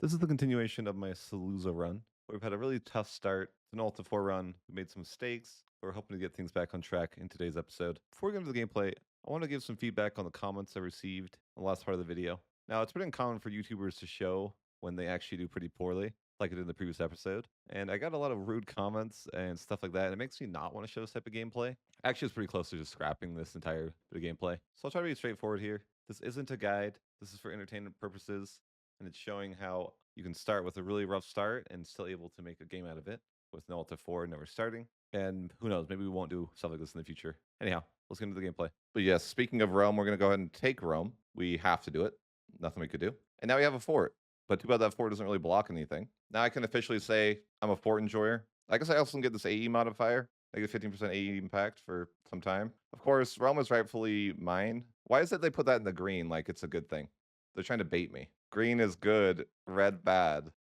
This is the continuation of my Saluzzo run. We've had a really tough start. It's an Alta 4 run. We made some mistakes. We're hoping to get things back on track in today's episode. Before we get into the gameplay, I want to give some feedback on the comments I received in the last part of the video. Now, it's pretty uncommon for YouTubers to show when they actually do pretty poorly, like I did in the previous episode. And I got a lot of rude comments and stuff like that. And it makes me not want to show this type of gameplay. Actually, it's pretty close to just scrapping this entire bit of gameplay. So I'll try to be straightforward here. This isn't a guide. This is for entertainment purposes, and it's showing how you can start with a really rough start and still able to make a game out of it with no Alta 4 never starting. And who knows, maybe we won't do stuff like this in the future. Anyhow, let's get into the gameplay. But yes, speaking of Rome, we're going to go ahead and take Rome. We have to do it. Nothing we could do. And now we have a fort. But too bad that fort doesn't really block anything. Now I can officially say I'm a fort enjoyer. I guess I also can get this AE modifier. I get 15% AE impact for some time. Of course, Rome is rightfully mine. Why is it they put that in the green like it's a good thing? They're trying to bait me. Green is good, red bad.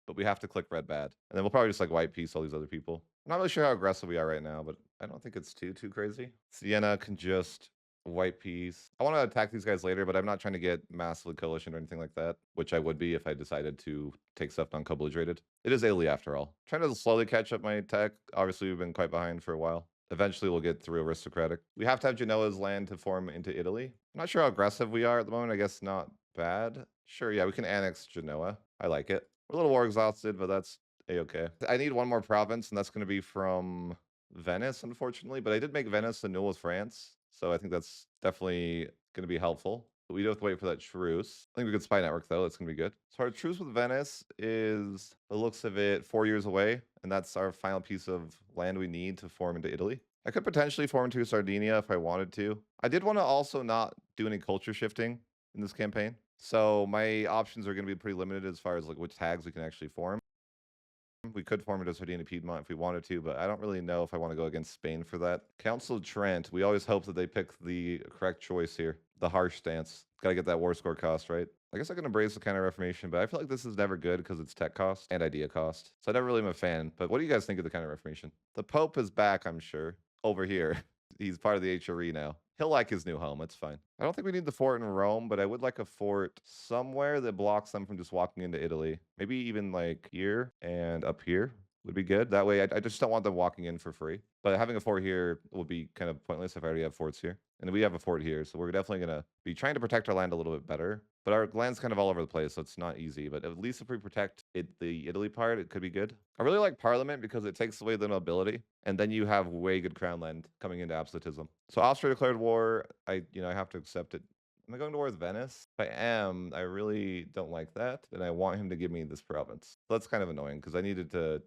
But we have to click red bad. And then we'll probably just like white piece all these other people. I'm not really sure how aggressive we are right now, but I don't think it's too crazy. Sienna can just white piece. I want to attack these guys later, but I'm not trying to get massively coalition or anything like that, which I would be if I decided to take stuff non-co-belligerated. It is Italy after all. Trying to slowly catch up my tech. Obviously, we've been quite behind for a while. Eventually, we'll get through aristocratic. We have to have Genoa's land to form into Italy. I'm not sure how aggressive we are at the moment. I guess not bad. Sure, yeah, we can annex Genoa. I like it. We're a little war exhausted, but that's a-okay. I need one more province, and that's going to be from Venice, unfortunately. But I did make Venice a with France, so I think that's definitely going to be helpful. But we do have to wait for that truce. I think we could spy network, though. That's going to be good. So our truce with Venice is, the looks of it, 4 years away. And that's our final piece of land we need to form into Italy. I could potentially form into Sardinia if I wanted to. I did want to also not do any culture shifting in this campaign. So my options are going to be pretty limited as far as like which tags we can actually form. We could form it as Sardinia Piedmont if we wanted to, but I don't really know if I want to go against Spain for that. Council of Trent, we always hope that they pick the correct choice here. The harsh stance. Got to get that war score cost, right? I guess I can embrace the Counter-Reformation, but I feel like this is never good because it's tech cost and idea cost. So I never really am a fan. But what do you guys think of the Counter-Reformation? The Pope is back, I'm sure. Over here. He's part of the HRE now. He'll like his new home. It's fine. I don't think we need the fort in Rome, but I would like a fort somewhere that blocks them from just walking into Italy. Maybe even like here and up here would be good. That way, I just don't want them walking in for free. But having a fort here would be kind of pointless if I already have forts here. And we have a fort here, so we're definitely going to be trying to protect our land a little bit better. But our land's kind of all over the place, so it's not easy. But at least if we protect it, the Italy part, it could be good. I really like Parliament because it takes away the nobility, and then you have way good crown land coming into absolutism. So Austria declared war. I have to accept it. Am I going to war with Venice? If I am, I really don't like that, and I want him to give me this province. That's kind of annoying because I needed to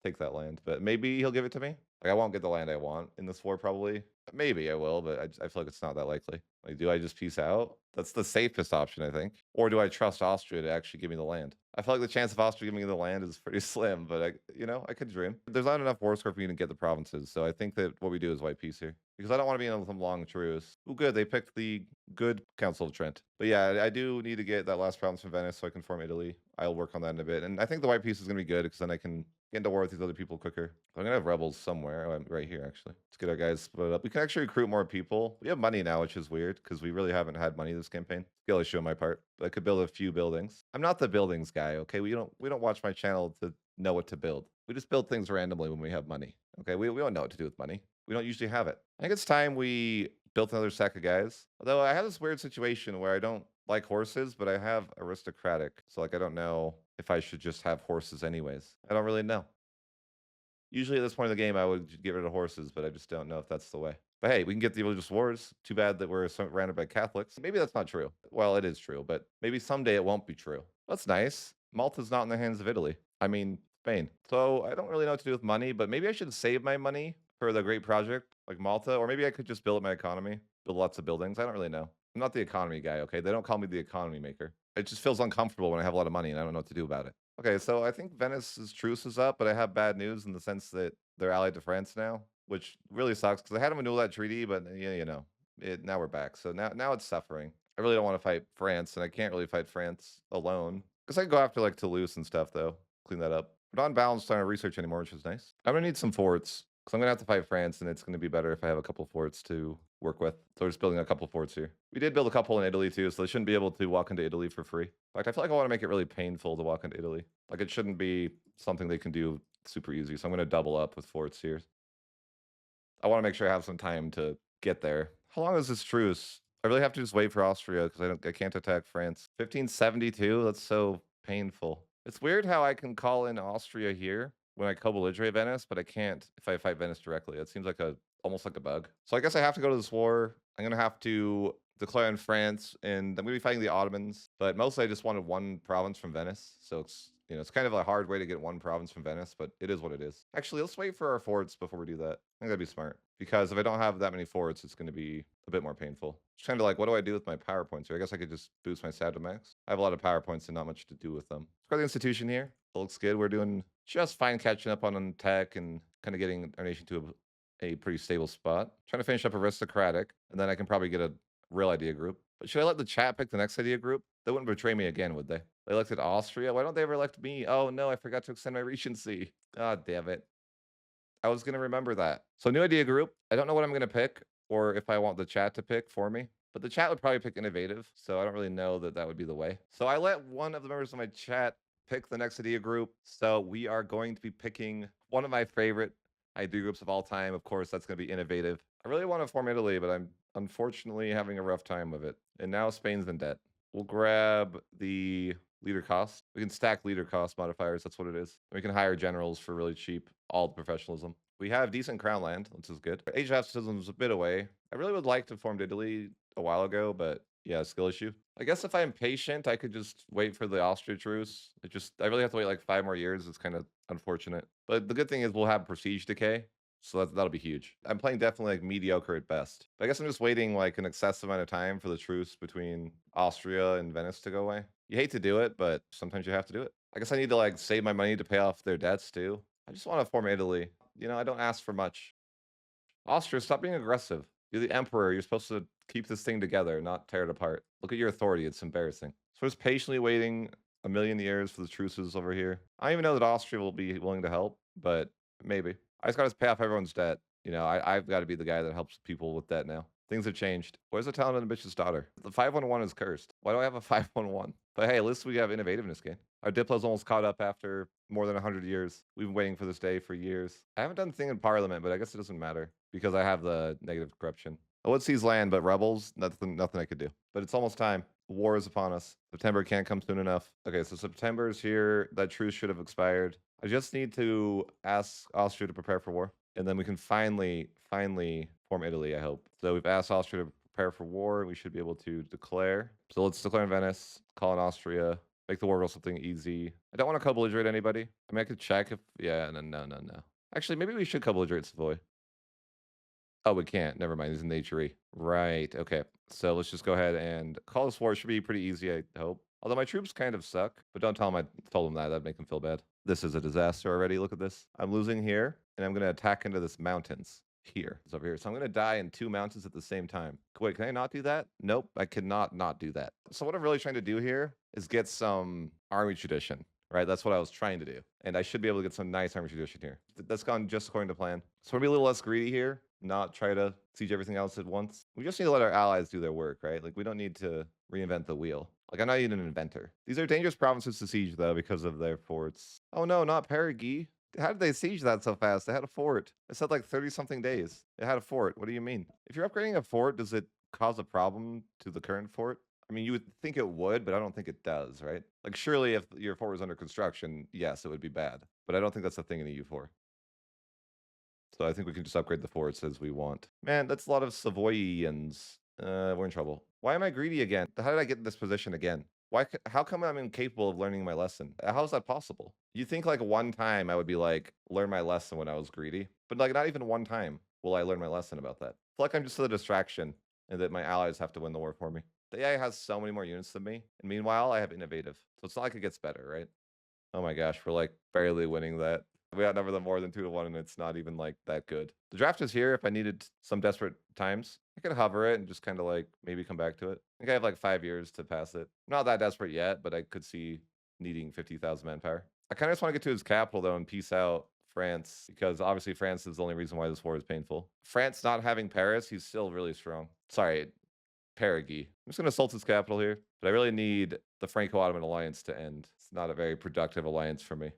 take that land, but maybe he'll give it to me. Like, I won't get the land I want in this war, probably. Maybe I will, but I feel like it's not that likely. Like, do I just peace out? That's the safest option, I think. Or do I trust Austria to actually give me the land? I feel like the chance of Austria giving me the land is pretty slim, but I could dream. There's not enough war score for me to get the provinces, so I think that what we do is white peace here. Because I don't want to be in some long truce. Oh, good, they picked the good Council of Trent. But yeah, I do need to get that last province from Venice so I can form Italy. I'll work on that in a bit. And I think the white peace is going to be good because then I can get into war with these other people quicker. I'm gonna have rebels somewhere. Oh, I'm right here, actually. Let's get our guys split up. We can actually recruit more people. We have money now, which is weird because we really haven't had money this campaign. Skill issue on my part, but I could build a few buildings. I'm not the buildings guy, okay? We don't watch my channel to know what to build. We just build things randomly when we have money. Okay, we don't know what to do with money. We don't usually have it. I think it's time we built another sack of guys. Although I have this weird situation where I don't like horses, but I have aristocratic. So like I don't know if I should just have horses anyways. I don't really know. Usually at this point in the game, I would get rid of horses, but I just don't know if that's the way. But hey, we can get the religious wars. Too bad that we're surrounded by Catholics. Maybe that's not true. Well, it is true, but maybe someday it won't be true. That's nice. Malta's not in the hands of Italy. I mean, Spain. So I don't really know what to do with money, but maybe I should save my money for the great project like Malta, or maybe I could just build my economy, build lots of buildings. I don't really know. I'm not the economy guy, okay? They don't call me the economy maker. It just feels uncomfortable when I have a lot of money and I don't know what to do about it. Okay, so I think Venice's truce is up, but I have bad news in the sense that they're allied to France now, which really sucks because I had them annul that treaty, but yeah, now we're back. So now it's suffering. I really don't want to fight France, and I can't really fight France alone. Because I can go after like Toulouse and stuff though, clean that up. We're not balanced on our research anymore, which is nice. I'm gonna need some forts. Because I'm going to have to fight France, and it's going to be better if I have a couple forts to work with. So we're just building a couple forts here. We did build a couple in Italy too, so they shouldn't be able to walk into Italy for free. In fact, I feel like I want to make it really painful to walk into Italy. Like it shouldn't be something they can do super easy. So I'm going to double up with forts here. I want to make sure I have some time to get there. How long is this truce? I really have to just wait for Austria because I can't attack France. 1572. That's so painful. It's weird how I can call in Austria here when I co-belligerate Venice, but I can't if I fight Venice directly. It seems like a almost like a bug. So I guess I have to go to this war. I'm gonna have to declare in France, and I'm gonna be fighting the Ottomans. But mostly, I just wanted one province from Venice, so it's kind of a hard way to get one province from Venice, but it is what it is. Actually, let's wait for our forts before we do that. I think that'd be smart because if I don't have that many forts, it's gonna be a bit more painful. Just kind of like, what do I do with my power points here? I guess I could just boost my stat to max. I have a lot of power points and not much to do with them. Let's go to the institution here. It looks good. We're doing just fine catching up on tech and kind of getting our nation to a pretty stable spot. Trying to finish up aristocratic, and then I can probably get a real idea group. But should I let the chat pick the next idea group? They wouldn't betray me again, would they? They elected Austria. Why don't they ever elect me? Oh no, I forgot to extend my regency. God damn it. I was gonna remember that. So new idea group. I don't know what I'm gonna pick, or if I want the chat to pick for me. But the chat would probably pick innovative, so I don't really know that that would be the way. So I let one of the members of my chat pick the next idea group. So we are going to be picking one of my favorite idea groups of all time. Of course, that's going to be innovative. I really want to form Italy, but I'm unfortunately having a rough time of it. And now Spain's in debt. We'll grab the leader cost. We can stack leader cost modifiers. That's what it is. We can hire generals for really cheap, all the professionalism. We have decent crown land, which is good. Age of absolutism is a bit away. I really would like to form Italy a while ago, but yeah, skill issue. I guess if I'm patient, I could just wait for the Austria truce. I really have to wait like 5 more years. It's kind of unfortunate. But the good thing is we'll have prestige decay. So that'll be huge. I'm playing definitely like mediocre at best. But I guess I'm just waiting like an excessive amount of time for the truce between Austria and Venice to go away. You hate to do it, but sometimes you have to do it. I guess I need to like save my money to pay off their debts too. I just want to form Italy. I don't ask for much. Austria, stop being aggressive. You're the emperor. You're supposed to keep this thing together, not tear it apart. Look at your authority. It's embarrassing. So we're just patiently waiting a million years for the truces over here. I don't even know that Austria will be willing to help, but maybe. I just got to pay off everyone's debt. I've got to be the guy that helps people with debt now. Things have changed. Where's the talented and ambitious daughter? The 511 is cursed. Why do I have a 511? But hey, at least we have innovativeness gain. Our Diplo's almost caught up after more than 100 years. We've been waiting for this day for years. I haven't done the thing in Parliament, but I guess it doesn't matter because I have the negative corruption. I would seize land, but rebels, nothing I could do. But it's almost time. War is upon us. September can't come soon enough. Okay, so September is here. That truce should have expired. I just need to ask Austria to prepare for war, and then we can finally form Italy, I hope. So we've asked Austria to prepare for war. We should be able to declare. So let's declare in Venice, call in Austria, make the war real something easy. I don't want to co-belligerate anybody. I mean, I could check if, yeah, no. Actually, maybe we should co-belligerate Savoy. Oh, we can't. Never mind. He's in nature. Right. Okay. So let's just go ahead and call this war. It should be pretty easy, I hope. Although my troops kind of suck, but don't tell them I told them that. That'd make them feel bad. This is a disaster already. Look at this. I'm losing here, and I'm going to attack into this mountains here. It's over here. So I'm going to die in 2 mountains at the same time. Wait, can I not do that? Nope. I cannot not do that. So what I'm really trying to do here is get some army tradition. Right, that's what I was trying to do. And I should be able to get some nice army tradition here. That's gone just according to plan. So we're gonna be a little less greedy here, not try to siege everything else at once. We just need to let our allies do their work, right? Like we don't need to reinvent the wheel. Like I'm not even an inventor. These are dangerous provinces to siege though because of their forts. Oh no, not Paraguay. How did they siege that so fast? They had a fort. It said like 30 something days. They had a fort. What do you mean? If you're upgrading a fort, does it cause a problem to the current fort? I mean, you would think it would, but I don't think it does, right? Like, surely if your fort was under construction, yes, it would be bad. But I don't think that's the thing in EU4. So I think we can just upgrade the forts as we want. Man, that's a lot of Savoyans. We're in trouble. Why am I greedy again? How did I get in this position again? How come I'm incapable of learning my lesson? How is that possible? You think like one time I would be like, learn my lesson when I was greedy, but like not even one time will I learn my lesson about that. I feel like I'm just a distraction and that my allies have to win the war for me. The AI has so many more units than me, and meanwhile I have innovative. So it's not like it gets better, right? Oh my gosh, we're like barely winning that. We outnumber them more than 2-1, and it's not even like that good. The draft is here if I needed some desperate times. I could hover it and just kind of like maybe come back to it. I think I have like 5 years to pass it. Not that desperate yet, but I could see needing 50,000 manpower. I kind of just want to get to his capital though and peace out France because obviously France is the only reason why this war is painful. France not having Paris, he's still really strong. Sorry, Perigee. I'm just going to assault his capital here, but I really need the Franco-Ottoman alliance to end. It's not a very productive alliance for me.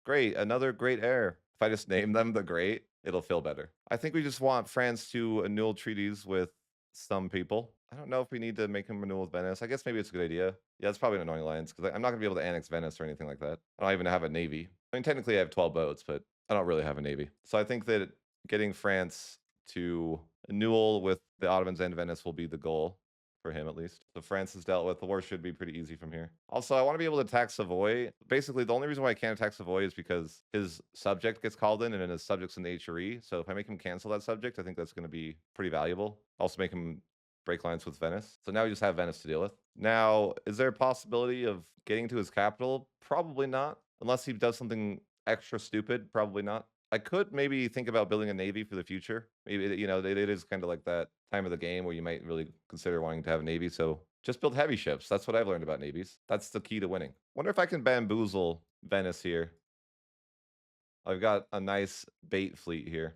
Great, another great heir. If I just name them the great, it'll feel better. I think we just want France to annul treaties with some people. I don't know if we need to make them renew with Venice. I guess maybe it's a good idea. Yeah, it's probably an annoying alliance because I'm not going to be able to annex Venice or anything like that. I don't even have a navy. I mean, technically I have 12 boats, but I don't really have a navy. So I think that getting France to annul with the Ottomans and Venice will be the goal for him at least. So France is dealt with. The war should be pretty easy from here. Also, I want to be able to attack Savoy. Basically, the only reason why I can't attack Savoy is because his subject gets called in and then his subject's in the HRE. So if I make him cancel that subject, I think that's going to be pretty valuable. Also make him break lines with Venice. So now we just have Venice to deal with. Now, is there a possibility of getting to his capital? Probably not. Unless he does something extra stupid, probably not. I could maybe think about building a navy for the future. Maybe, it is kind of like that time of the game where you might really consider wanting to have a navy. So just build heavy ships. That's what I've learned about navies. That's the key to winning. Wonder if I can bamboozle Venice here. I've got a nice bait fleet here.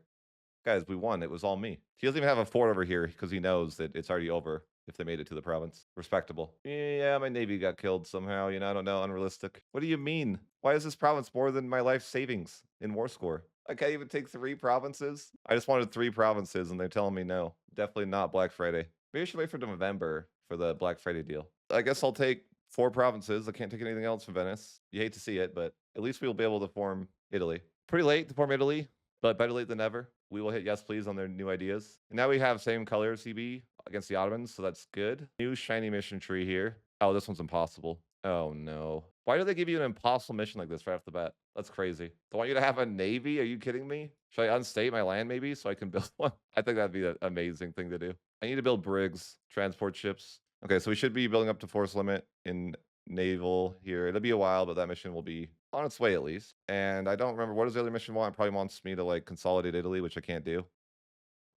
Guys, we won. It was all me. He doesn't even have a fort over here because he knows that it's already over if they made it to the province. Respectable. Yeah, my navy got killed somehow. I don't know. Unrealistic. What do you mean? Why is this province more than my life savings in war score? I can't even take 3 provinces. I just wanted 3 provinces and they're telling me no. Definitely not Black Friday. Maybe I should wait for November for the Black Friday deal. I guess I'll take 4 provinces. I can't take anything else from Venice. You hate to see it, but at least we will be able to form Italy. Pretty late to form Italy, but better late than never. We will hit yes, please on their new ideas. And now we have same color CB against the Ottomans, so that's good. New shiny mission tree here. Oh, this one's impossible. Oh, no. Why do they give you an impossible mission like this right off the bat? That's crazy. They want you to have a navy? Are you kidding me? Should I unstate my land maybe so I can build one? I think that'd be an amazing thing to do. I need to build brigs, transport ships. Okay, so we should be building up to force limit in naval here. It'll be a while, but that mission will be on its way at least. And I don't remember, what does the other mission want? It probably wants me to like consolidate Italy, which I can't do.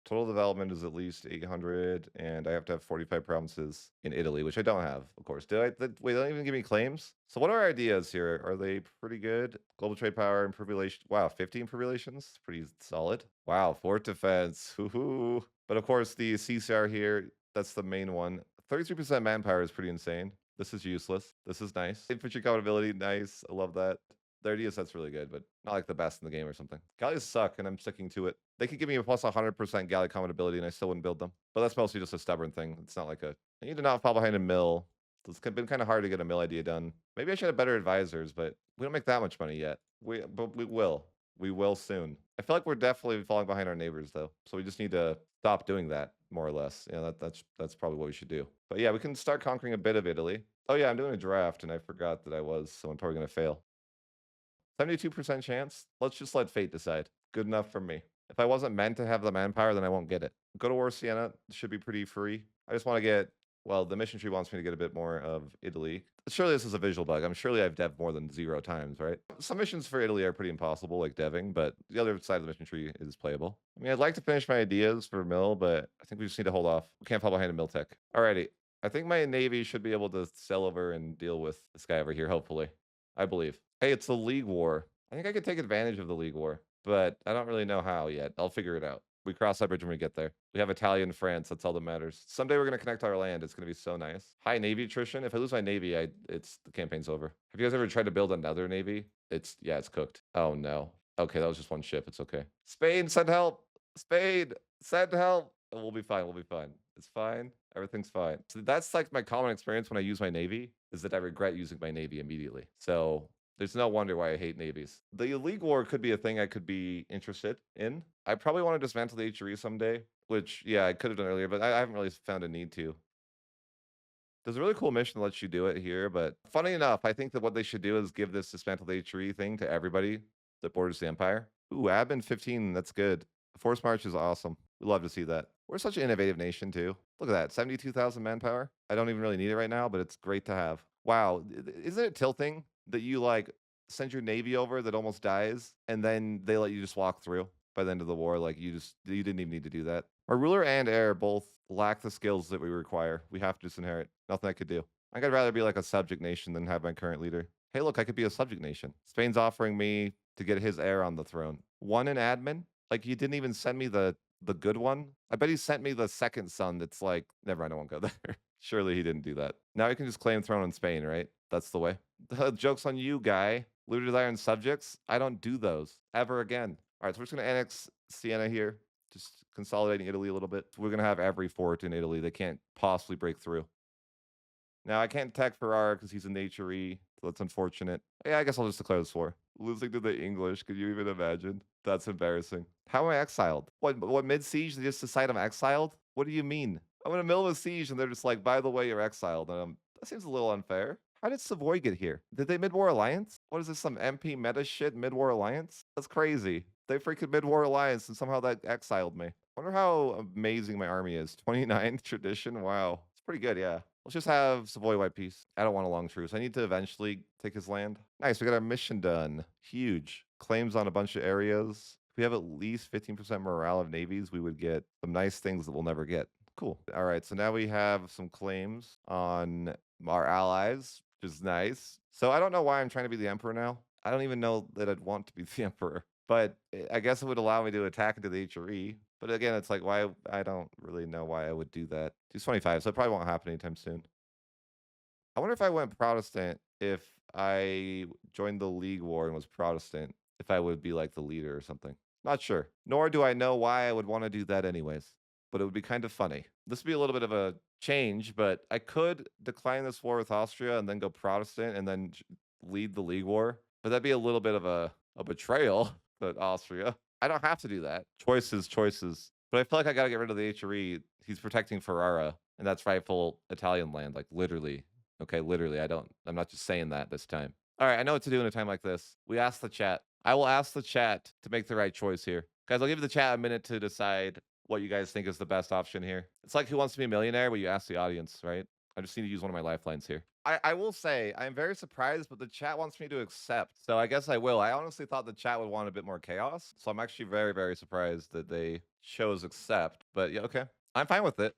Total development is at least 800, and I have to have 45 provinces in Italy, which I don't have, of course. Wait, they don't even give me claims? So what are our ideas here? Are they pretty good? Global trade power, improve relations. Wow, 50 improve relations? Pretty solid. Wow, fort defense. Hoo-hoo. But of course, the CCR here, that's the main one. 33% manpower is pretty insane. This is useless. This is nice. Infantry compatibility, nice. I love that. Their idea set's really good, but not like the best in the game or something. Galleys suck, and I'm sticking to it. They could give me a plus 100% galley compatibility, and I still wouldn't build them. But that's mostly just a stubborn thing. It's not like a... I need to not fall behind a mill. It's been kind of hard to get a mill idea done. Maybe I should have better advisors, but we don't make that much money yet. But we will. We will soon. I feel like we're definitely falling behind our neighbors, though. So we just need to stop doing that, more or less. Yeah, that's probably what we should do. But yeah, we can start conquering a bit of Italy. Oh yeah, I'm doing a draft, and I forgot that I was, so I'm probably going to fail. 72% chance? Let's just let fate decide. Good enough for me. If I wasn't meant to have the manpower, then I won't get it. Go to war, Siena. Should be pretty free. I just want to get... Well, the mission tree wants me to get a bit more of Italy. Surely this is a visual bug. Surely I've dev'd more than 0 times, right? Some missions for Italy are pretty impossible, like deving, but the other side of the mission tree is playable. I mean, I'd like to finish my ideas for mill, but I think we just need to hold off. We can't fall behind a mill tech. Alrighty. I think my navy should be able to sail over and deal with this guy over here, hopefully. I believe. Hey, it's the League War. I think I could take advantage of the League War, but I don't really know how yet. I'll figure it out. We cross that bridge when we get there. We have Italian France. That's all that matters. Someday we're going to connect our land. It's going to be so nice. High Navy attrition. If I lose my Navy, the campaign's over. Have you guys ever tried to build another Navy? It's cooked. Oh, no. Okay, that was just one ship. It's okay. Spain, send help. Spain, send help. We'll be fine. We'll be fine. It's fine. Everything's fine. So that's like my common experience when I use my Navy, is that I regret using my Navy immediately. So there's no wonder why I hate navies. The League War could be a thing I could be interested in. I probably want to dismantle the HRE someday, which, yeah, I could have done earlier, but I haven't really found a need to. There's a really cool mission that lets you do it here, but funny enough, I think that what they should do is give this dismantle the HRE thing to everybody that borders the Empire. Ooh, admin 15, that's good. The Force March is awesome. We love to see that. We're such an innovative nation, too. Look at that, 72,000 manpower. I don't even really need it right now, but it's great to have. Wow, isn't it tilting that you, like, send your Navy over that almost dies, and then they let you just walk through by the end of the war? Like, you didn't even need to do that. Our ruler and heir both lack the skills that we require. We have to disinherit. Nothing I could do. I think I'd rather be like a subject nation than have my current leader. Hey, look, I could be a subject nation. Spain's offering me to get his heir on the throne. One in admin? Like, you didn't even send me the good one? I bet he sent me the second son that's like, never mind, I won't go there. Surely he didn't do that. Now he can just claim throne in Spain, right? That's the way. The joke's on you, guy. Looted iron subjects? I don't do those ever again. All right, so we're just going to annex Siena here, just consolidating Italy a little bit. We're going to have every fort in Italy. They can't possibly break through. Now, I can't attack Ferrara because he's a naturey, so that's unfortunate. Yeah, I guess I'll just declare this war. Losing to the English, could you even imagine? That's embarrassing. How am I exiled? What mid-siege, they just decide I'm exiled? What do you mean? I'm in the middle of a siege, and they're just like, by the way, you're exiled. That seems a little unfair. How did Savoy get here? Did they mid-war alliance? What is this, some MP meta shit, mid-war alliance? That's crazy. They freaking mid-war alliance, and somehow that exiled me. Wonder how amazing my army is. 29 tradition? Wow. It's pretty good, yeah. Let's just have Savoy white peace. I don't want a long truce. I need to eventually take his land. Nice, we got our mission done. Huge. Claims on a bunch of areas. If we have at least 15% morale of navies, we would get some nice things that we'll never get. Cool. All right, so now we have some claims on our allies, which is nice. So I don't know why I'm trying to be the emperor now. I don't even know that I'd want to be the emperor. But I guess it would allow me to attack into the HRE. But again, it's like, why? I don't really know why I would do that. 225, so it probably won't happen anytime soon. I wonder if I went Protestant, if I joined the League War and was Protestant, if I would be like the leader or something. Not sure. Nor do I know why I would want to do that anyways. But it would be kind of funny. This would be a little bit of a change, but I could decline this war with Austria and then go Protestant and then lead the League War. But that'd be a little bit of a betrayal to Austria. I don't have to do that. Choices, choices. But I feel like I got to get rid of the HRE. He's protecting Ferrara, and that's rightful Italian land, like literally. Okay, literally, I'm not just saying that this time. All right, I know what to do in a time like this. We ask the chat. I will ask the chat to make the right choice here. Guys, I'll give the chat a minute to decide what you guys think is the best option here. It's like Who Wants to Be a Millionaire, but you ask the audience, right? I just need to use one of my lifelines here. I will say, I'm very surprised, but the chat wants me to accept. So I guess I will. I honestly thought the chat would want a bit more chaos. So I'm actually very, very surprised that they chose accept. But yeah, okay. I'm fine with it.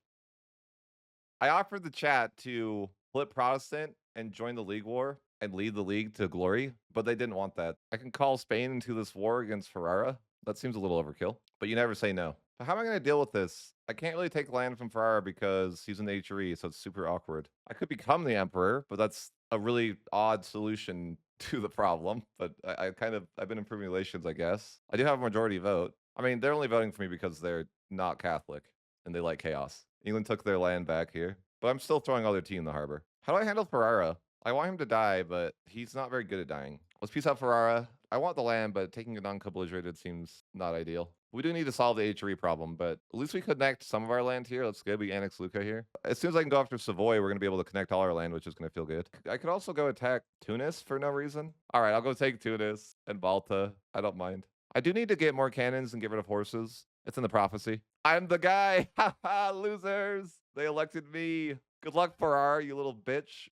I offered the chat to flip Protestant and join the League War and lead the league to glory, but they didn't want that. I can call Spain into this war against Ferrara. That seems a little overkill, but you never say no. But how am I going to deal with this? I can't really take land from Ferrara because he's an HRE, so it's super awkward. I could become the emperor, but that's a really odd solution to the problem. But I've been improving relations, I guess. I do have a majority vote. I mean, they're only voting for me because they're not Catholic and they like chaos. England took their land back here, but I'm still throwing all their tea in the harbor. How do I handle Ferrara? I want him to die, but he's not very good at dying. Let's peace out Ferrara. I want the land, but taking it non-co-belligerated seems not ideal. We do need to solve the HRE problem, but at least we connect some of our land here. That's good. We annex Lucca here. As soon as I can go after Savoy, we're going to be able to connect all our land, which is going to feel good. I could also go attack Tunis for no reason. All right, I'll go take Tunis and Balta. I don't mind. I do need to get more cannons and get rid of horses. It's in the prophecy. I'm the guy. Ha ha, losers. They elected me. Good luck, Ferrar, you little bitch.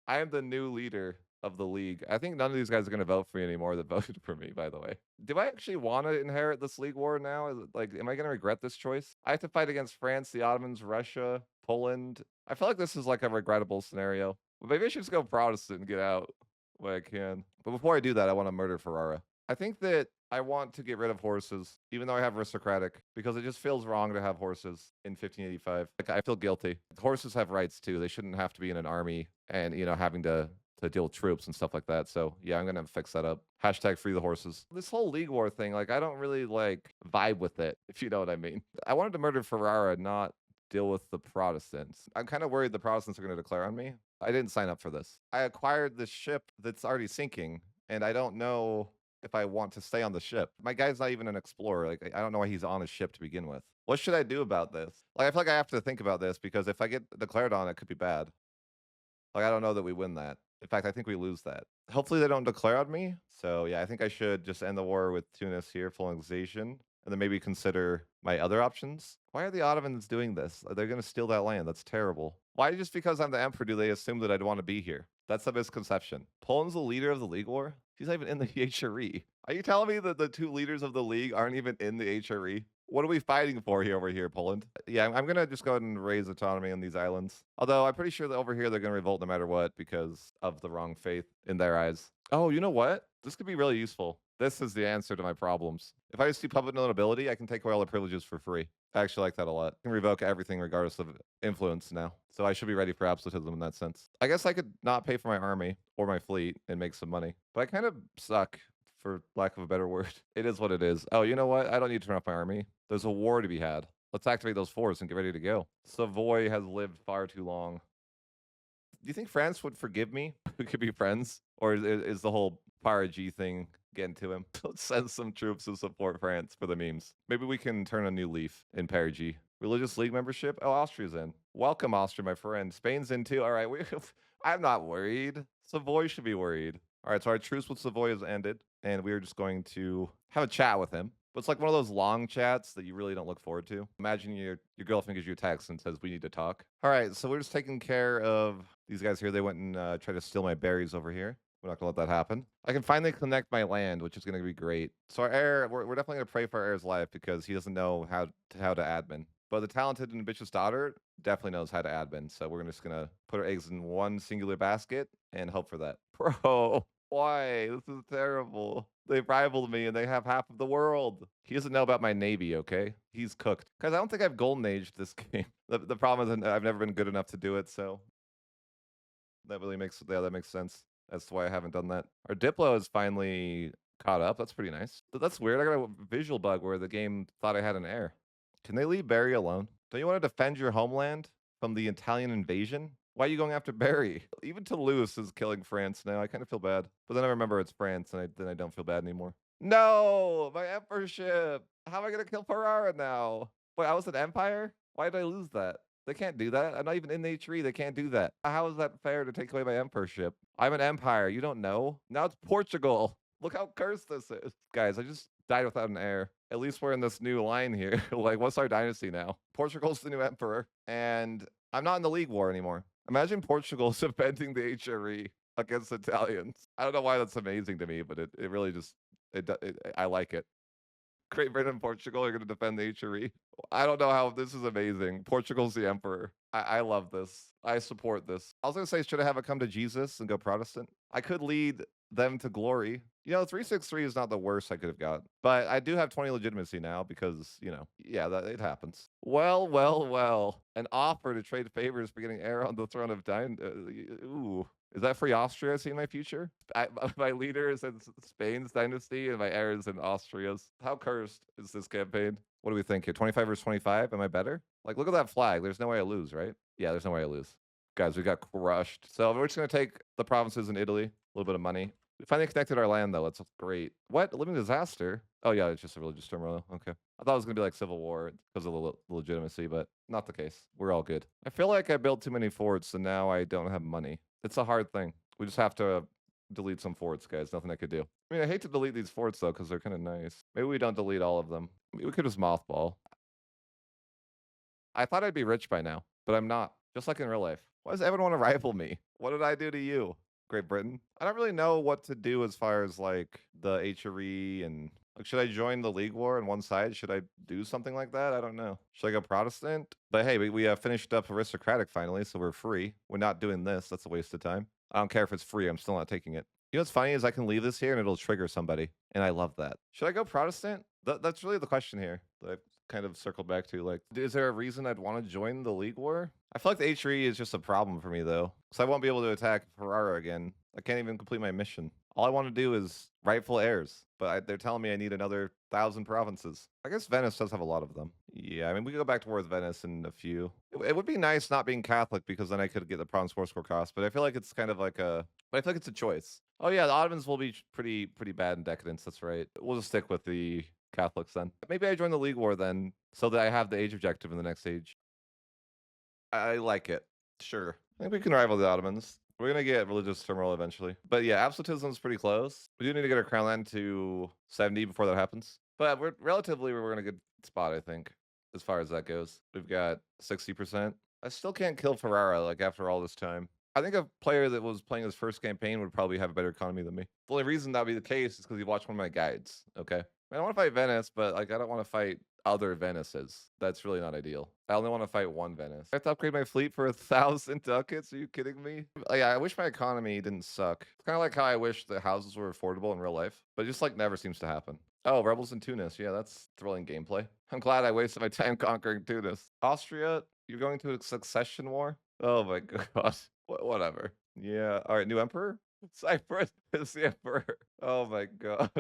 I am the new leader of the league. I think none of these guys are going to vote for me anymore that voted for me, by the way. Do I actually want to inherit this league war now? Like, am I going to regret this choice? I have to fight against France, the Ottomans, Russia, Poland. I feel like this is like a regrettable scenario. But maybe I should just go Protestant and get out when I can. But before I do that, I want to murder Ferrara. I think that I want to get rid of horses, even though I have aristocratic, because it just feels wrong to have horses in 1585. Like, I feel guilty. Horses have rights too. They shouldn't have to be in an army and, having to deal with troops and stuff like that. So yeah, I'm gonna fix that up. Hashtag free the horses. This whole League War thing, like, I don't really like vibe with it, if you know what I mean. I wanted to murder Ferrara, not deal with the Protestants. I'm kind of worried the Protestants are going to declare on me. I didn't sign up for this. I acquired this ship that's already sinking, and I don't know if I want to stay on the ship. My guy's not even an explorer. Like, I don't know why he's on a ship to begin with. What should I do about this? Like, I feel like I have to think about this because if I get declared on, it could be bad. Like, I don't know that we win that. In fact, I think we lose that. Hopefully they don't declare on me. So yeah, I think I should just end the war with Tunis here, full annexation, and then maybe consider my other options. Why are the Ottomans doing this? They're going to steal that land. That's terrible. Why just because I'm the emperor do they assume that I'd want to be here? That's a misconception. Poland's the leader of the League War? He's not even in the HRE. Are you telling me that the two leaders of the League aren't even in the HRE? What are we fighting for here over here, Poland? Yeah, I'm gonna just go ahead and raise autonomy on these islands. Although I'm pretty sure that over here they're gonna revolt no matter what because of the wrong faith in their eyes. Oh, you know what? This could be really useful. This is the answer to my problems. If I just do public notability, I can take away all the privileges for free. I actually like that a lot. I can revoke everything regardless of influence now. So I should be ready for absolutism in that sense. I guess I could not pay for my army or my fleet and make some money. But I kind of suck, for lack of a better word. It is what it is. Oh, you know what? I don't need to turn off my army. There's a war to be had. Let's activate those forts and get ready to go. Savoy has lived far too long. Do you think France would forgive me? We could be friends? Or is the whole G thing getting to him? Let's send some troops to support France for the memes. Maybe we can turn a new leaf in G. Religious League membership? Oh, Austria's in. Welcome, Austria, my friend. Spain's in too. All right, I'm not worried. Savoy should be worried. All right, so our truce with Savoy has ended, and we are just going to have a chat with him. But it's like one of those long chats that you really don't look forward to. Imagine your girlfriend gives you a text and says, "We need to talk." All right, so we're just taking care of these guys here. They went and tried to steal my berries over here. We're not gonna let that happen. I can finally connect my land, which is gonna be great. So our heir, we're definitely gonna pray for our heir's life because he doesn't know how to admin. But the talented and ambitious daughter definitely knows how to admin. So we're just gonna put our eggs in one singular basket and hope for that. Bro, why? This is terrible. They rivaled me and they have half of the world. He doesn't know about my navy, okay? He's cooked. Guys, I don't think I've golden aged this game. The problem is I've never been good enough to do it, so that really makes that makes sense. That's why I haven't done that. Our Diplo is finally caught up. That's pretty nice. But that's weird. I got a visual bug where the game thought I had an error. Can they leave Barry alone? Don't you want to defend your homeland from the Italian invasion? Why are you going after Barry? Even Toulouse is killing France now. I kind of feel bad. But then I remember it's France, and then I don't feel bad anymore. No! My emperorship! How am I going to kill Ferrara now? Wait, I was an empire? Why did I lose that? They can't do that. I'm not even in the H3. They can't do that. How is that fair to take away my emperorship? I'm an empire. You don't know? Now it's Portugal. Look how cursed this is. Guys, I just died without an heir. At least we're in this new line here. Like, what's our dynasty now? Portugal's the new emperor, and I'm not in the League War anymore. Imagine Portugal defending the HRE against Italians. I don't know why that's amazing to me, but it really just, I like it. Great Britain and Portugal are going to defend the HRE. I don't know how this is amazing. Portugal's the emperor. I love this. I support this. I was going to say, should I have it come to Jesus and go Protestant? I could lead them to glory. 363 is not the worst I could have got, but I do have 20 legitimacy now because, yeah, that it happens. Well. An offer to trade favors for getting heir on the throne of ooh. Is that free Austria? See my future? My leader is in Spain's dynasty and my heir is in Austria's. How cursed is this campaign? What do we think here? 25 versus 25? Am I better? Like, look at that flag. There's no way I lose, right? Yeah, there's no way I lose. Guys, we got crushed. So we're just going to take the provinces in Italy. A little bit of money. We finally connected our land, though. That's great. What? Living disaster? Oh, yeah, it's just a religious turmoil. Okay. I thought it was going to be like civil war because of the legitimacy, but not the case. We're all good. I feel like I built too many forts, and now I don't have money. It's a hard thing. We just have to delete some forts, guys. Nothing I could do. I mean, I hate to delete these forts, though, because they're kind of nice. Maybe we don't delete all of them. We could just mothball. I thought I'd be rich by now, but I'm not. Just like in real life. Why does everyone want to rival me? What did I do to you, Great Britain? I don't really know what to do as far as like the HRE and like, should I join the League War on one side? Should I do something like that? I don't know. Should I go Protestant? But hey, we finished up aristocratic finally, so we're free. We're not doing this. That's a waste of time. I don't care if it's free. I'm still not taking it. You know what's funny is I can leave this here and it'll trigger somebody, and I love that. Should I go Protestant? That's really the question here that I've kind of circled back to. Like, is there a reason I'd want to join the League War? I feel like the H3 is just a problem for me, though, because I won't be able to attack Ferrara again. I can't even complete my mission. All I want to do is rightful heirs, but they're telling me I need another 1,000 provinces. I guess Venice does have a lot of them. Yeah, I mean, we could go back to war with Venice in a few. It would be nice not being Catholic because then I could get the province war score cost, but I feel like it's kind of like but I feel like it's a choice. Oh yeah, the Ottomans will be pretty bad in decadence. That's right. We'll just stick with the Catholics then. Maybe I join the League War then, so that I have the age objective in the next age. I like it. Sure. I think we can rival the Ottomans. We're gonna get religious turmoil eventually. But yeah, absolutism is pretty close. We do need to get our crown land to 70 before that happens. But we're in a good spot, I think, as far as that goes. We've got 60%. I still can't kill Ferrara, like, after all this time. I think a player that was playing his first campaign would probably have a better economy than me. The only reason that would be the case is because he watched one of my guides, okay? I don't want to fight Venice, but like I don't want to fight other Venices. That's really not ideal. I only want to fight one Venice. I have to upgrade my fleet for 1,000 ducats? Are you kidding me? Yeah, I wish my economy didn't suck. It's kind of like how I wish the houses were affordable in real life, but it just like never seems to happen. Oh, rebels in Tunis. Yeah, that's thrilling gameplay. I'm glad I wasted my time conquering Tunis. Austria, you're going to a succession war? Oh my god. Whatever. Yeah. All right, new emperor? Cyprus is the emperor. Oh my god.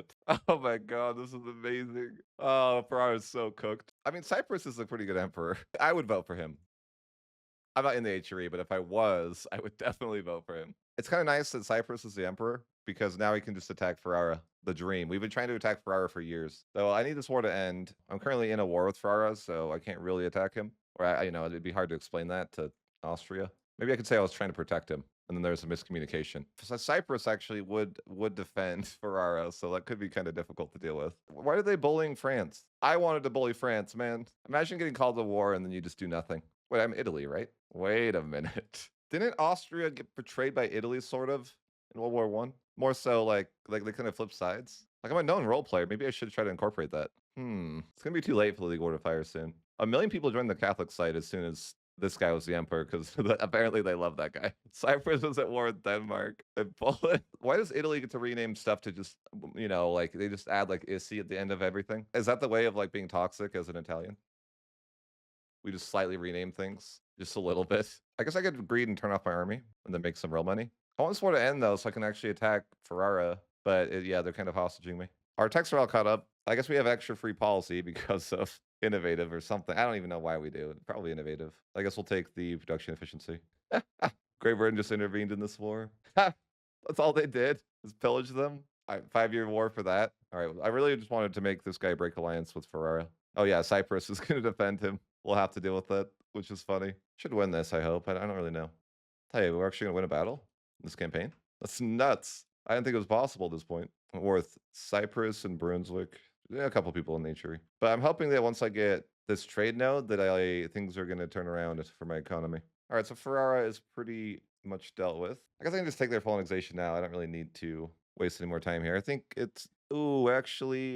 Oh my god, this is amazing. Oh, Ferraro is so cooked. I mean, Cyprus is a pretty good emperor. I would vote for him. I'm not in the HRE, but if I was, I would definitely vote for him. It's kind of nice that Cyprus is the emperor because now he can just attack Ferrara, the dream. We've been trying to attack Ferrara for years. So I need this war to end. I'm currently in a war with Ferrara, so I can't really attack him. Or, it'd be hard to explain that to Austria. Maybe I could say I was trying to protect him, and then there's a miscommunication. So Cyprus actually would defend Ferrara, so that could be kind of difficult to deal with. Why are they bullying France? I wanted to bully France, man. Imagine getting called to war and then you just do nothing. Wait, I'm Italy, right? Wait a minute. Didn't Austria get betrayed by Italy, sort of, in World War One? More so, like they kind of flip sides. Like I'm a known role player. Maybe I should try to incorporate that. It's gonna be too late for the League Order Fire soon. 1 million people joined the Catholic site as soon as this guy was the emperor because apparently they love that guy. Cyprus was at war with Denmark and Poland. Why does Italy get to rename stuff to just, like they just add like issy at the end of everything? Is that the way of like being toxic as an Italian? We just slightly rename things just a little bit. I guess I could greed and turn off my army and then make some real money. I want this war to end though, so I can actually attack Ferrara. But yeah, they're kind of hostaging me. Our techs are all caught up. I guess we have extra free policy because of innovative or something. I don't even know why we do. Probably innovative. I guess we'll take the production efficiency. Great Britain just intervened in this war. That's all they did is pillage them. 5-year war for that. All right. I really just wanted to make this guy break alliance with Ferrara. Oh yeah, Cyprus is going to defend him. We'll have to deal with that, which is funny. Should win this, I hope. I don't really know. Hey, we're actually going to win a battle in this campaign? That's nuts. I didn't think it was possible at this point. Worth Cyprus and Brunswick. Yeah, a couple people in nature. But I'm hoping that once I get this trade node, that things are going to turn around for my economy. All right, so Ferrara is pretty much dealt with. I guess I can just take their full annexation now. I don't really need to waste any more time here. I think it's... Ooh, actually,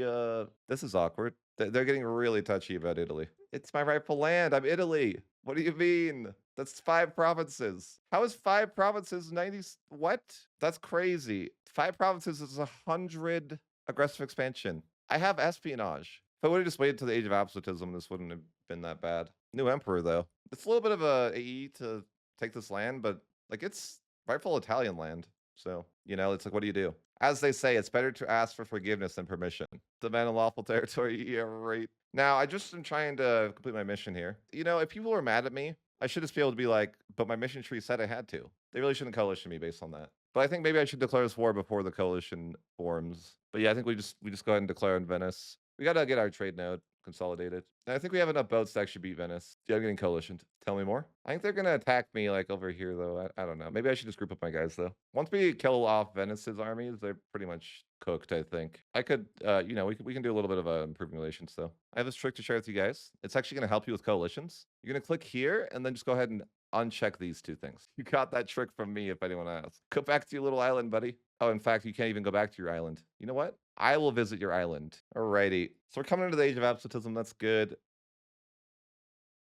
this is awkward. They're getting really touchy about Italy. It's my rightful land. I'm Italy. What do you mean? That's 5 provinces. How is 5 provinces 90? What? That's crazy. 5 provinces is 100 aggressive expansion. I have espionage. If I would have just waited till the age of absolutism, this wouldn't have been that bad. New emperor, though. It's a little bit of a AE to take this land, but like it's rightful Italian land. So, it's like, what do you do? As they say, it's better to ask for forgiveness than permission. Demand unlawful territory. Yeah, right. Now, I just am trying to complete my mission here. If people were mad at me, I should just be able to be like, but my mission tree said I had to. They really shouldn't coalition me based on that. But I think maybe I should declare this war before the coalition forms. But yeah, I think we just go ahead and declare in Venice. We gotta get our trade node consolidated. And I think we have enough boats to actually beat Venice. Yeah, I'm getting coalitioned. Tell me more. I think they're gonna attack me like over here though. I don't know. Maybe I should just group up my guys though. Once we kill off Venice's armies, they're pretty much cooked, I think. I could, we can do a little bit of improving relations though. I have this trick to share with you guys. It's actually gonna help you with coalitions. You're gonna click here and then just go ahead and uncheck these 2 things. You got that trick from me if anyone asks. Go back to your little island, buddy. Oh, in fact, you can't even go back to your island. You know what? I will visit your island. Alrighty. So we're coming into the age of absolutism. That's good.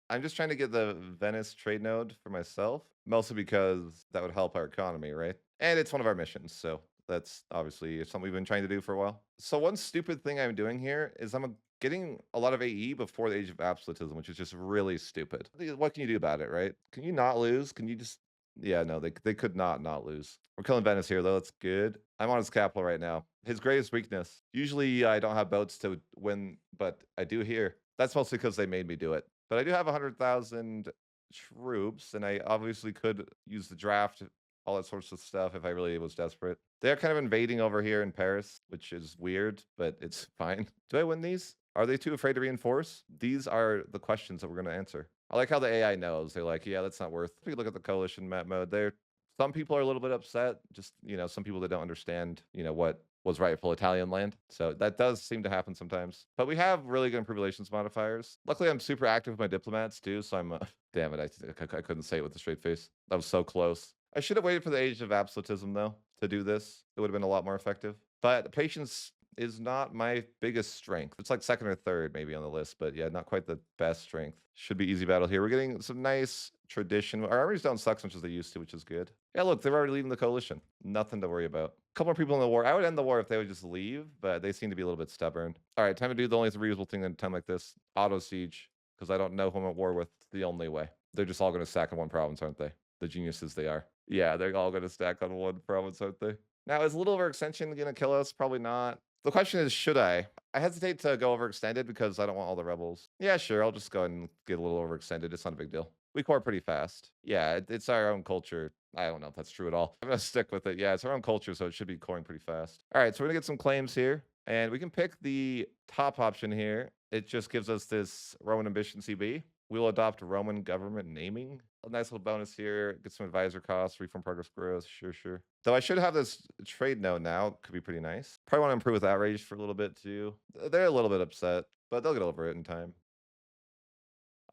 I'm just trying to get the Venice trade node for myself, mostly because that would help our economy, right? And it's one of our missions, so that's obviously something we've been trying to do for a while. So one stupid thing I'm doing here is I'm getting a lot of AE before the age of absolutism, which is just really stupid. What can you do about it, right? Can you not lose? Can you just... Yeah, no, they could not lose. We're killing Venice here, though. That's good. I'm on his capital right now. His greatest weakness. Usually, I don't have boats to win, but I do here. That's mostly because they made me do it. But I do have 100,000 troops, and I obviously could use the draft, all that sorts of stuff if I really was desperate. They're kind of invading over here in Paris, which is weird, but it's fine. Do I win these? Are they too afraid to reinforce? These are the questions that we're going to answer. I like how the AI knows. They're like, yeah, that's not worth. If you look at the coalition map mode, some people are a little bit upset. Just, some people that don't understand, what was rightful Italian land. So that does seem to happen sometimes. But we have really good improved relations modifiers. Luckily, I'm super active with my diplomats too. So I'm, damn it, I couldn't say it with a straight face. That was so close. I should have waited for the age of absolutism though to do this. It would have been a lot more effective. But patience is not my biggest strength. It's like second or third maybe on the list, but yeah, not quite the best strength. Should be easy battle here. We're getting some nice tradition. Our armies don't suck as much as they used to, which is good. Yeah, look, they're already leaving the coalition. Nothing to worry about. A couple more people in the war. I would end the war if they would just leave, but they seem to be a little bit stubborn. All right, time to do the only reasonable thing in a time like this. Auto siege, because I don't know who I'm at war with. The only way. They're just all going to stack in one province, aren't they? The geniuses they are. Yeah, they're all going to stack on one province, aren't they? Now, is a little overextension going to kill us? Probably not. The question is, should I? I hesitate to go overextended because I don't want all the rebels. Yeah, sure. I'll just go ahead and get a little overextended. It's not a big deal. We core pretty fast. Yeah, it's our own culture. I don't know if that's true at all. I'm going to stick with it. Yeah, it's our own culture, so it should be coring pretty fast. All right, so we're going to get some claims here. And we can pick the top option here. It just gives us this Roman Ambition CB. We'll adopt Roman government naming. A nice little bonus here. Get some advisor costs, reform progress growth. Sure. Though I should have this trade note now. Could be pretty nice. Probably want to improve with outrage for a little bit too. They're a little bit upset, but they'll get over it in time.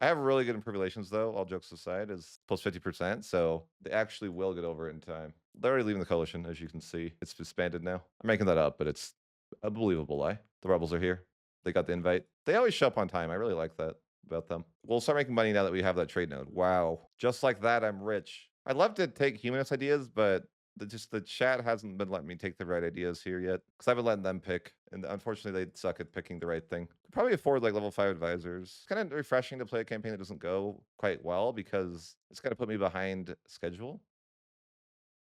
I have really good improve relations though, all jokes aside, is plus 50%, so they actually will get over it in time. They're already leaving the coalition, as you can see. It's disbanded now. I'm making that up, but it's a believable lie. The rebels are here. They got the invite. They always show up on time. I really like that about them. We'll start making money now that we have that trade node. Wow. Just like that, I'm rich. I'd love to take humanist ideas, but the chat hasn't been letting me take the right ideas here yet, because I've been letting them pick, and unfortunately they suck at picking the right thing. Could probably afford like level 5 advisors. It's kind of refreshing to play a campaign that doesn't go quite well, because it's kind of put me behind schedule,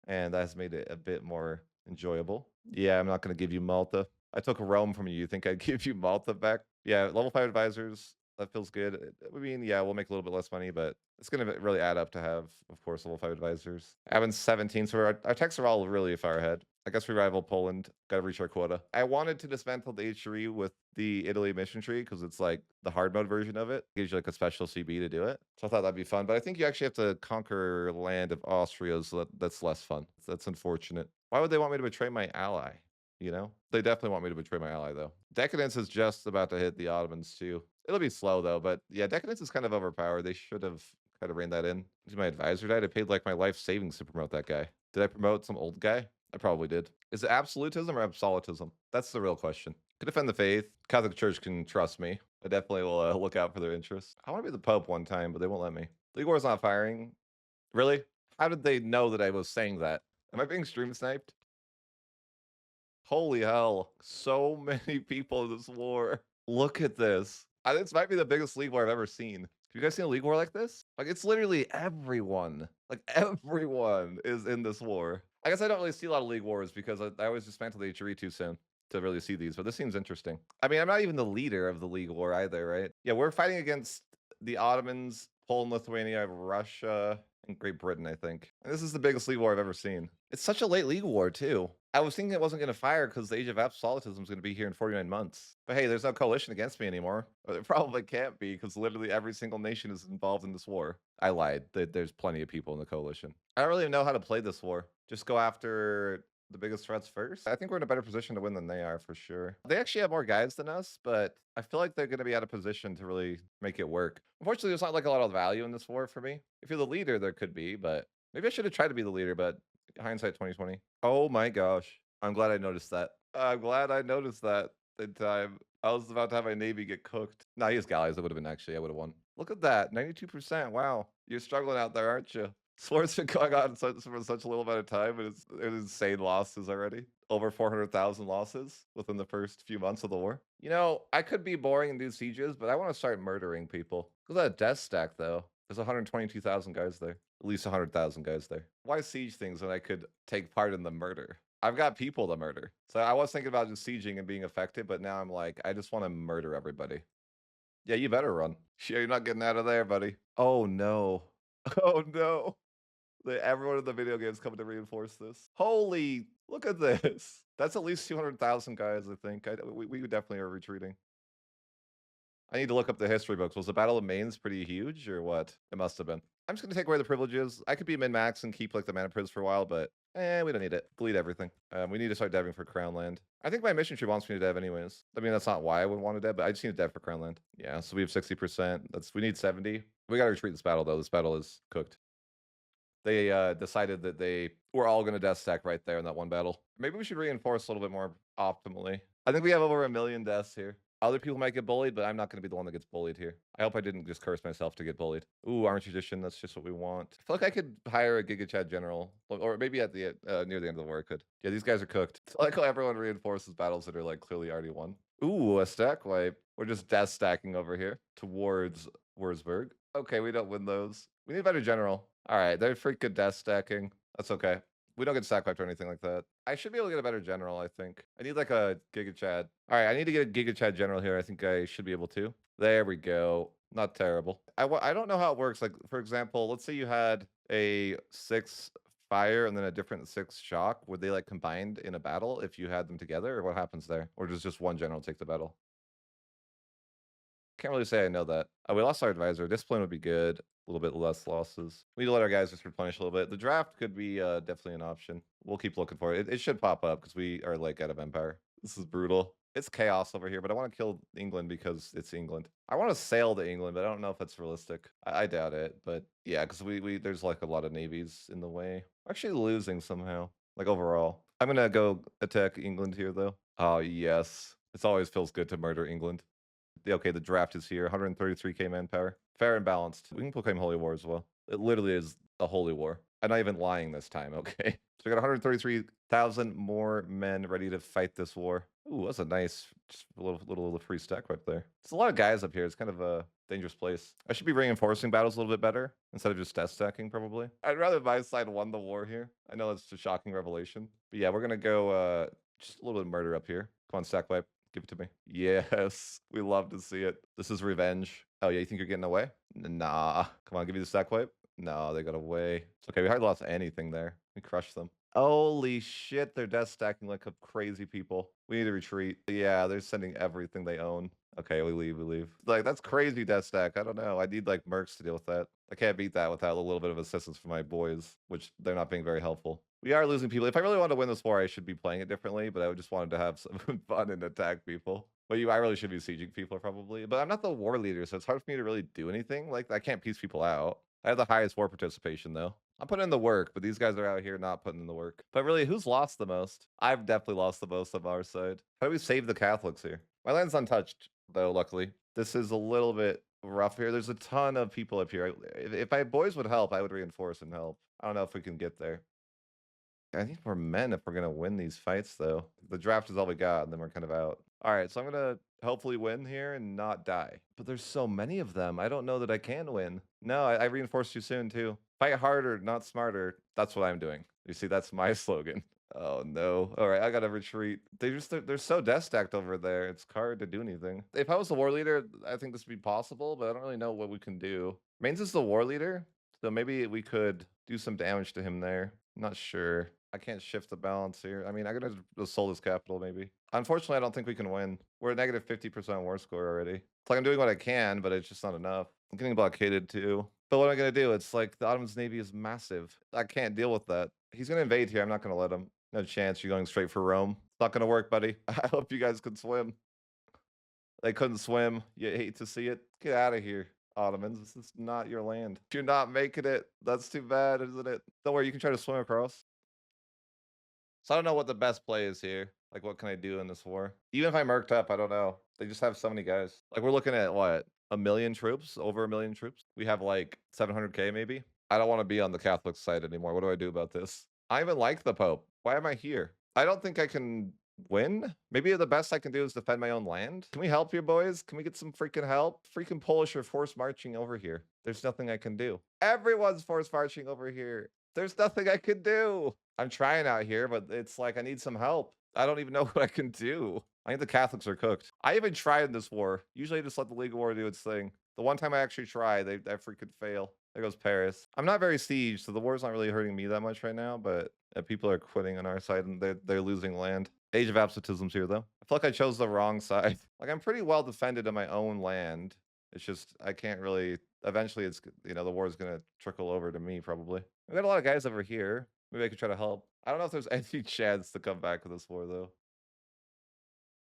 and that has made it a bit more enjoyable. Yeah, I'm not going to give you Malta. I took Rome from you. You think I'd give you Malta back? Yeah, level 5 advisors. That feels good. I mean, yeah, we'll make a little bit less money, but it's going to really add up to have, of course, level 5 advisors. Admin's 17, so our techs are all really far ahead. I guess we rival Poland. Got to reach our quota. I wanted to dismantle the HRE with the Italy mission tree because it's like the hard mode version of it. It gives you like a special CB to do it. So I thought that'd be fun. But I think you actually have to conquer land of Austria, so that's less fun. That's unfortunate. Why would they want me to betray my ally? You know, they definitely want me to betray my ally, though. Decadence is just about to hit the Ottomans, too. It'll be slow, though, but yeah, Decadence is kind of overpowered. They should have kind of reined that in. My advisor died. I paid like my life savings to promote that guy. Did I promote some old guy? I probably did. Is it absolutism or absolutism? That's the real question. Could defend the faith. Catholic Church can trust me. I definitely will look out for their interests. I want to be the Pope one time, but they won't let me. League War's not firing. Really? How did they know that I was saying that? Am I being stream sniped? Holy hell. So many people in this war. Look at this. This might be the biggest league war I've ever seen. Have you guys seen a league war like this? Like, it's literally everyone. Like, everyone is in this war. I guess I don't really see a lot of league wars because I always dismantle the HRE too soon to really see these, but this seems interesting. I mean, I'm not even the leader of the league war either, right? Yeah, we're fighting against the Ottomans, Poland, Lithuania, Russia, and Great Britain, I think. And this is the biggest league war I've ever seen. It's such a late league war, too. I was thinking it wasn't going to fire because the age of absolutism is going to be here in 49 months. But hey, there's no coalition against me anymore. Or there probably can't be because literally every single nation is involved in this war. I lied. There's plenty of people in the coalition. I don't really know how to play this war. Just go after the biggest threats first. I think we're in a better position to win than they are for sure. They actually have more guys than us, but I feel like they're going to be out of position to really make it work. Unfortunately, there's not like a lot of value in this war for me. If you're the leader, there could be, but maybe I should have tried to be the leader, but hindsight 2020. Oh my gosh. I'm glad I noticed that. I'm glad I noticed that in time. I was about to have my navy get cooked. Nah, he has galleys. That would have been actually, I would have won. Look at that. 92%. Wow. You're struggling out there, aren't you? Sports been going on for such a little amount of time, and it's insane losses already. Over 400,000 losses within the first few months of the war. You know, I could be boring and do sieges, but I want to start murdering people. Look at that death stack, though. There's 122,000 guys there. At least 100,000 guys there. Why siege things when I could take part in the murder? I've got people to murder. So I was thinking about just sieging and being effective, but now I'm like, I just want to murder everybody. Yeah, you better run. Yeah, you're not getting out of there, buddy. Oh, no. Oh, no. Everyone in the video game is coming to reinforce this. Holy, look at this. That's at least 200,000 guys, I think. We definitely are retreating. I need to look up the history books. Was the Battle of Mainz pretty huge or what? It must have been. I'm just going to take away the privileges. I could be min-max and keep like the mana priz for a while, but we don't need it. Delete everything. We need to start deving for Crown Land. I think my mission tree wants me to dev anyways. I mean, that's not why I would want to dev, but I just need to dev for Crown Land. Yeah, so we have 60%. We need 70. We got to retreat this battle though. This battle is cooked. They decided that they were all going to death stack right there in that one battle. Maybe we should reinforce a little bit more optimally. I think we have over 1,000,000 deaths here. Other people might get bullied, but I'm not going to be the one that gets bullied here. I hope I didn't just curse myself to get bullied. Ooh, armor tradition. That's just what we want. I feel like I could hire a Giga Chad general, or maybe at the near the end of the war I could. Yeah, these guys are cooked. I like how everyone reinforces battles that are like clearly already won. Ooh, a stack wipe. We're just death stacking over here towards Wurzburg. Okay, we don't win those. We need a better general. All right, they're freaking death stacking. That's okay. We don't get stack wiped or anything like that. I should be able to get a better general, I think. I need like a Giga Chad. All right, I need to get a Giga Chad general here. I think I should be able to. There we go. Not terrible. I don't know how it works. Like, for example, let's say you had a 6 fire and then a different 6 shock. Would they like combined in a battle if you had them together, or what happens there? Or does just one general take the battle? Can't really say I know that. We lost our advisor. Discipline would be good. A little bit less losses. We need to let our guys just replenish a little bit. The draft could be definitely an option. We'll keep looking for it. It should pop up because we are like out of empire. This is brutal. It's chaos over here, but I want to kill England because it's England. I want to sail to England, but I don't know if that's realistic. I doubt it, but yeah, because we there's like a lot of navies in the way. We're actually losing somehow, like overall. I'm gonna go attack England here though. Oh yes, it always feels good to murder England. Okay, the draft is here. 133k manpower. Fair and balanced. We can proclaim Holy War as well. It literally is a holy war. I'm not even lying this time, okay? So we got 133,000 more men ready to fight this war. Ooh, that's a nice, just a little free stack right there. There's a lot of guys up here. It's kind of a dangerous place. I should be reinforcing battles a little bit better instead of just death stacking, probably. I'd rather my side won the war here. I know that's a shocking revelation. But yeah, we're going to go just a little bit of murder up here. Come on, stack wipe. Give it to me. Yes, we love to see it. This is revenge. Oh, yeah, you think you're getting away? Nah. Come on, give me the stack wipe. No, they got away. It's okay, we hardly lost anything there. We crushed them. Holy shit, they're death stacking like a crazy people. We need to retreat. Yeah, they're sending everything they own. Okay, we leave. Like, that's crazy death stack. I don't know. I need, like, mercs to deal with that. I can't beat that without a little bit of assistance from my boys, which they're not being very helpful. We are losing people. If I really wanted to win this war, I should be playing it differently, but I just wanted to have some fun and attack people. But I really should be sieging people probably. But I'm not the war leader, so it's hard for me to really do anything. Like, I can't piece people out. I have the highest war participation, though. I'm putting in the work, but these guys are out here not putting in the work. But really, who's lost the most? I've definitely lost the most on our side. How do we save the Catholics here? My land's untouched, though, luckily. This is a little bit rough here. There's a ton of people up here. If my boys would help, I would reinforce and help. I don't know if we can get there. I need more men if we're gonna win these fights, though. The draft is all we got, and then we're kind of out. All right, so I'm gonna hopefully win here and not die. But there's so many of them. I don't know that I can win. No, I reinforced you soon too. Fight harder, not smarter. That's what I'm doing. You see, that's my slogan. Oh no. All right, I gotta retreat. They're so death stacked over there. It's hard to do anything. If I was the war leader, I think this would be possible, but I don't really know what we can do. Mains is the war leader, so maybe we could do some damage to him there. Not sure. I can't shift the balance here. I mean, I gotta sold his capital maybe. Unfortunately, I don't think we can win. We're at negative 50% war score already. It's like I'm doing what I can, but it's just not enough. I'm getting blockaded too. But what am I gonna do? It's like the Ottoman's navy is massive. I can't deal with that. He's gonna invade here. I'm not gonna let him. No chance. You're going straight for Rome. It's not gonna work, buddy. I hope you guys can swim. They couldn't swim. You hate to see it. Get out of here, Ottomans. This is not your land. You're not making it. That's too bad, isn't it? Don't worry, you can try to swim across. So I don't know what the best play is here. Like, what can I do in this war? Even if I merked up, I don't know. They just have so many guys. Like, we're looking at what? 1,000,000 troops? Over 1,000,000 troops? We have like 700k maybe? I don't want to be on the Catholic side anymore. What do I do about this? I even like the Pope. Why am I here? I don't think I can win. Maybe the best I can do is defend my own land. Can we help you boys? Can we get some freaking help? Freaking Polish are force marching over here. There's nothing I can do. Everyone's force marching over here. There's nothing I can do. I'm trying out here, but it's like I need some help. I don't even know what I can do. I think the Catholics are cooked. I even tried in this war. Usually I just let the League of War do its thing. The one time I actually try, I freaking fail. There goes Paris. I'm not very siege, so the war's not really hurting me that much right now, but people are quitting on our side and they're losing land. Age of absolutism's here though. I feel like I chose the wrong side. Like I'm pretty well defended in my own land. It's just I can't really. Eventually, it's the war is gonna trickle over to me probably. We got a lot of guys over here. Maybe I could try to help. I don't know if there's any chance to come back with this war though.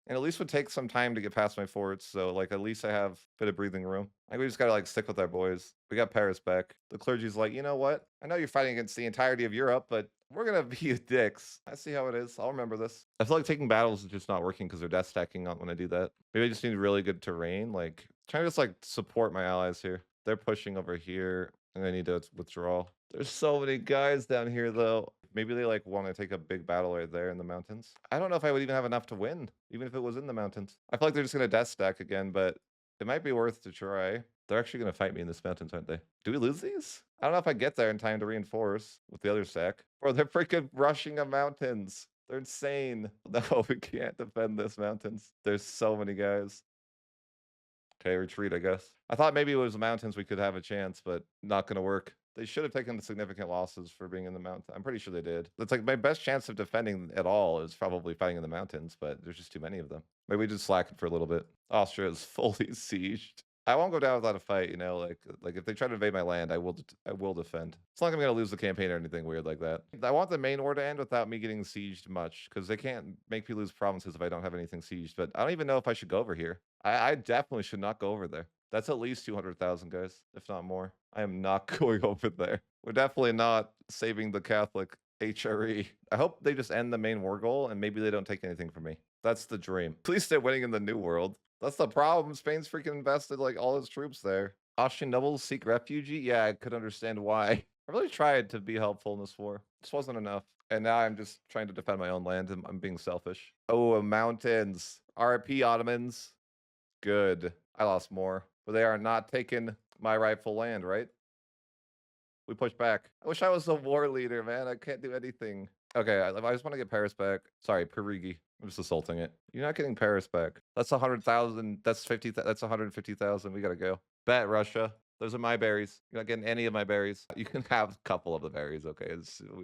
And at least would take some time to get past my forts, so, like, at least I have a bit of breathing room. I think we just gotta, like, stick with our boys. We got Paris back. The clergy's like, "You know what? I know you're fighting against the entirety of Europe, but we're gonna be dicks." I see how it is. I'll remember this. I feel like taking battles is just not working because they're death stacking on when I do that. Maybe I just need really good terrain, like, trying to just, like, support my allies here. They're pushing over here, and I need to withdraw. There's so many guys down here, though. Maybe they, like, wanna take a big battle right there in the mountains. I don't know if I would even have enough to win, even if it was in the mountains. I feel like they're just gonna death stack again, but it might be worth to try. They're actually gonna fight me in this mountains, aren't they? Do we lose these? I don't know if I get there in time to reinforce with the other stack. Bro, they're freaking rushing the mountains. They're insane. No, we can't defend this mountains. There's so many guys. Okay, retreat, I guess. I thought maybe it was the mountains we could have a chance, but not gonna work. They should have taken significant losses for being in the mountain. I'm pretty sure they did. It's like my best chance of defending at all is probably fighting in the mountains, but there's just too many of them. Maybe we just slack it for a little bit. Austria is fully sieged. I won't go down without a fight, you know, like if they try to invade my land, I will defend. It's not like I'm gonna lose the campaign or anything weird like that. I want the main war to end without me getting sieged much, because they can't make me lose provinces if I don't have anything sieged. But I don't even know if I should go over here. I definitely should not go over there. That's at least 200,000 guys, if not more. I am not going over there. We're definitely not saving the Catholic HRE. I hope they just end the main war goal and maybe they don't take anything from me. That's the dream. Please stay winning in the New World. That's the problem. Spain's freaking invested like all his troops there. Austrian nobles seek refugee? Yeah, I could understand why. I really tried to be helpful in this war. This wasn't enough. And now I'm just trying to defend my own land and I'm being selfish. Oh, mountains. RIP Ottomans. Good. I lost more. But they are not taking my rightful land, right? We push back. I wish I was a war leader, man. I can't do anything. Okay, I just want to get Paris back. Sorry, Perigi. I'm just assaulting it. You're not getting Paris back. That's 100,000. That's 50. That's 150,000. We gotta go. Bet Russia. Those are my berries. You're not getting any of my berries. You can have a couple of the berries. Okay,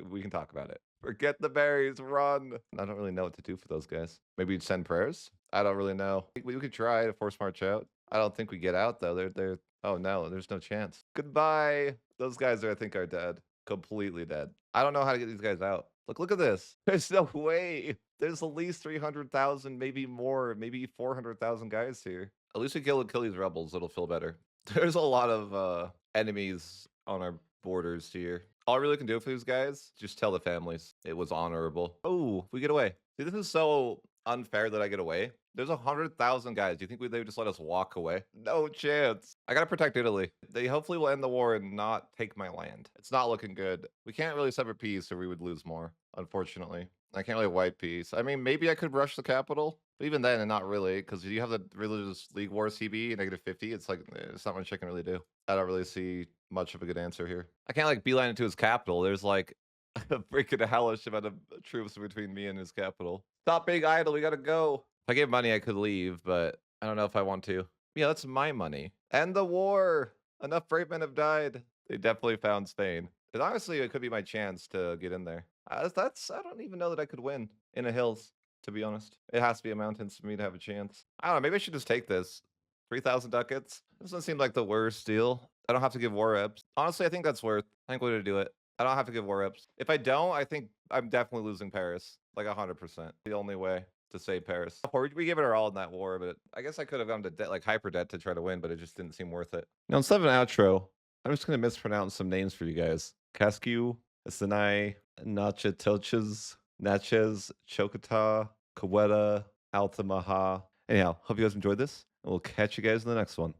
we can talk about it. Forget the berries. Run. I don't really know what to do for those guys. Maybe you'd send prayers. I don't really know. We could try to force march out. I don't think we get out though. They're. Oh no, there's no chance. Goodbye. Those guys are, I think, are dead. Completely dead. I don't know how to get these guys out. Look at this. There's no way. There's at least 300,000, maybe more, maybe 400,000 guys here. At least we kill these rebels. It'll feel better. There's a lot of enemies on our borders here. All I really can do for these guys, just tell the families it was honorable. Oh, we get away. See, this is so unfair that I get away. There's 100,000 guys. Do you think they would just let us walk away? No chance. I gotta protect Italy. They hopefully will end the war and not take my land. It's not looking good. We can't really sever peace or we would lose more, unfortunately. I can't really wipe peace. I mean, maybe I could rush the capital, but even then, not really, because you have the Religious League War CB, -50. It's like, it's not much I can really do. I don't really see much of a good answer here. I can't, like, beeline into his capital. There's, like, a freaking hellish amount of troops between me and his capital. Stop being idle. We gotta go. If I gave money, I could leave, but I don't know if I want to. Yeah, that's my money. End the war. Enough brave men have died. They definitely found Spain. And honestly, it could be my chance to get in there. I don't even know that I could win in the hills, to be honest. It has to be a mountains for me to have a chance. I don't know. Maybe I should just take this. 3,000 ducats. Doesn't seem like the worst deal. I don't have to give war reps. Honestly, I think that's worth. I think we're gonna do it. I don't have to give war reps. If I don't, I think I'm definitely losing Paris. Like 100%. The only way to save Paris. Or we gave it our all in that war, but I guess I could have gone to debt, like hyper debt, to try to win, but it just didn't seem worth it. Now, instead of an outro, I'm just going to mispronounce some names for you guys. Cascu, Asinai, Nachatelches, Natchez, Chocota, Kaweta, Altamaha. Anyhow, hope you guys enjoyed this, and we'll catch you guys in the next one.